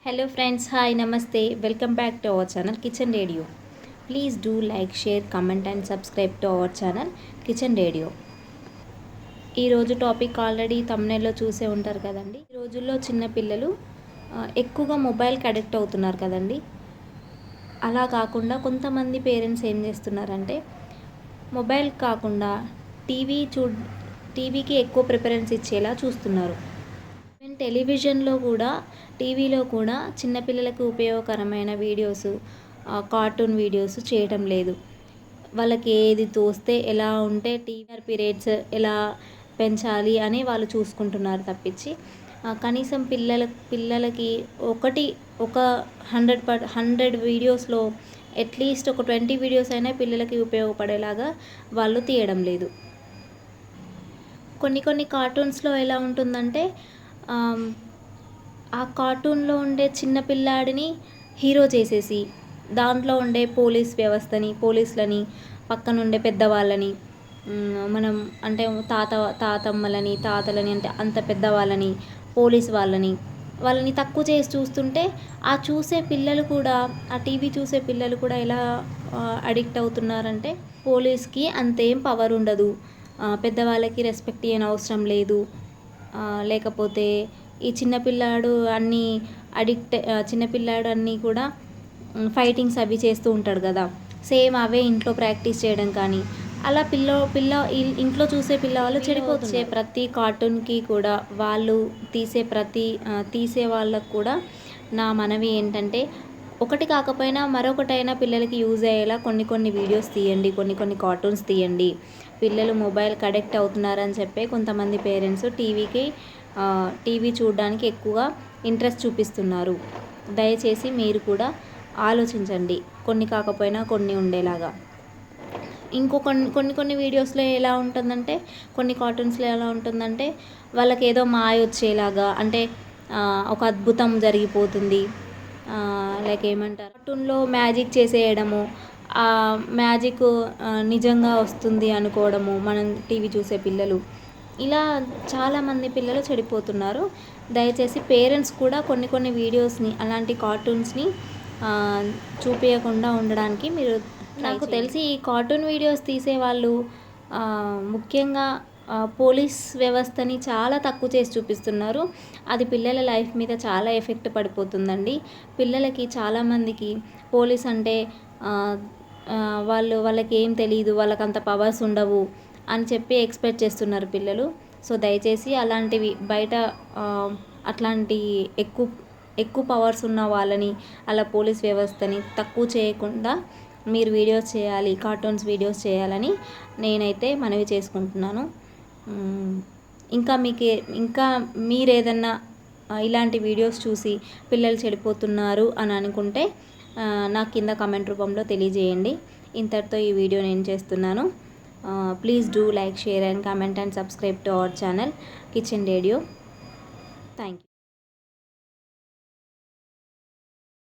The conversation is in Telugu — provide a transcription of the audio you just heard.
Hello friends, hi, namaste. Welcome back to our channel Kitchen Radio. Please do like, share, comment and subscribe to our channel Kitchen Radio. ఈ రోజు టాపిక్ ఆల్రెడీ thumbnail చూసే ఉంటారు కదండి. ఈ రోజుల్లో చిన్న పిల్లలు ఎక్కువగా మొబైల్కి అడిక్ట్ అవుతున్నారు కదండి. అలా కాకుండా కొంతమంది పేరెంట్స్ ఏం చేస్తున్నారంటే మొబైల్ కాకుండా టీవీకి ఎక్కువ ప్రిఫరెన్స్ ఇచ్చేలా చూస్తున్నారు. టెలివిజన్లో కూడా టీవీలో కూడా చిన్నపిల్లలకు ఉపయోగకరమైన వీడియోస్ కార్టూన్ వీడియోస్ చేయటం లేదు. వాళ్ళకి ఏది తోస్తే ఎలా ఉంటే టీఆర్పీ పీరియడ్స్ ఎలా పెంచాలి అని వాళ్ళు చూసుకుంటున్నారు తప్పించి కనీసం పిల్లలకి ఒక 100 వీడియోస్లో అట్లీస్ట్ ఒక 20 వీడియోస్ అయినా పిల్లలకి ఉపయోగపడేలాగా వాళ్ళు తీయడం లేదు. కొన్ని కార్టూన్స్లో ఎలా ఉంటుందంటే ఆ కార్టూన్లో ఉండే చిన్న పిల్లాడిని హీరో చేసేసి దాంట్లో ఉండే పోలీసులని పక్కనుండే పెద్దవాళ్ళని మనం అంటే తాతమ్మలని తాతలని అంటే అంత పెద్దవాళ్ళని వాళ్ళని తక్కువ చేసి చూస్తుంటే ఆ చూసే పిల్లలు కూడా ఆ టీవీ చూసే పిల్లలు కూడా ఎలా అడిక్ట్ అవుతున్నారంటే పోలీస్కి అంతేం పవర్ ఉండదు, పెద్దవాళ్ళకి రెస్పెక్ట్ ఇవ్వని అవసరం లేదు, లేకపోతే ఈ చిన్నపిల్లాడు అన్నీ కూడా ఫైటింగ్స్ అవి చేస్తూ ఉంటాడు కదా, సేమ్ అవే ఇంట్లో ప్రాక్టీస్ చేయడం కానీ అలా ఇంట్లో చూసే పిల్లవాళ్ళు చెడిపోతున్నారు. ప్రతి కార్టూన్కి కూడా వాళ్ళు తీసే వాళ్ళకు కూడా నా మనవి ఏంటంటే ఒకటి కాకపోయినా మరొకటైనా పిల్లలకి యూజ్ అయ్యేలా కొన్ని వీడియోస్ తీయండి, కొన్ని కార్టూన్స్ తీయండి. పిల్లలు మొబైల్కి అడిక్ట్ అవుతున్నారని చెప్పే కొంతమంది పేరెంట్స్ టీవీ చూడడానికి ఎక్కువగా ఇంట్రెస్ట్ చూపిస్తున్నారు. దయచేసి మీరు కూడా ఆలోచించండి, కొన్ని కాకపోయినా కొన్ని ఉండేలాగా. కొన్ని వీడియోస్లో ఎలా ఉంటుందంటే కొన్ని కార్టూన్స్లో ఎలా ఉంటుందంటే వాళ్ళకి ఏదో మాయ వచ్చేలాగా అంటే ఒక అద్భుతం జరిగిపోతుంది, లైక్ ఏమంటారు కార్టూన్లో మ్యాజిక్ చేసేయడము, ఆ మ్యాజిక్ నిజంగా వస్తుంది అనుకోవడము మనం టీవీ చూసే పిల్లలు, ఇలా చాలామంది పిల్లలు చెడిపోతున్నారు. దయచేసి పేరెంట్స్ కూడా కొన్ని వీడియోస్ని అలాంటి కార్టూన్స్ని చూపించకుండా ఉండడానికి మీరు నాకు తెలిసి ఈ కార్టూన్ వీడియోస్ తీసేవాళ్ళు ముఖ్యంగా పోలీస్ వ్యవస్థని చాలా తక్కువ చేసి చూపిస్తున్నారు. అది పిల్లల లైఫ్ మీద చాలా ఎఫెక్ట్ పడిపోతుందండి. పిల్లలకి చాలామందికి పోలీస్ అంటే వాళ్ళకి ఏం తెలియదు, వాళ్ళకి అంత పవర్స్ ఉండవు అని చెప్పి ఎక్స్పెక్ట్ చేస్తున్నారు పిల్లలు. సో దయచేసి అలాంటివి బయట అట్లాంటి ఎక్కువ పవర్స్ ఉన్న వాళ్ళని అలా పోలీస్ వ్యవస్థని తక్కువ చేయకుండా మీరు వీడియోస్ చేయాలి, కార్టూన్స్ వీడియోస్ చేయాలని నేనైతే మనవి చేసుకుంటున్నాను. ఇంకా మీరు ఏదన్నా ఇలాంటి వీడియోస్ చూసి పిల్లలు చెడిపోతున్నారు అని అనుకుంటే నాకు కింద కామెంట్ రూపంలో తెలియజేయండి. ఇంతటితో ఈ వీడియో నేను చేస్తున్నాను. Please do like, share and comment and subscribe to our channel Kitchen Radio. Thank you.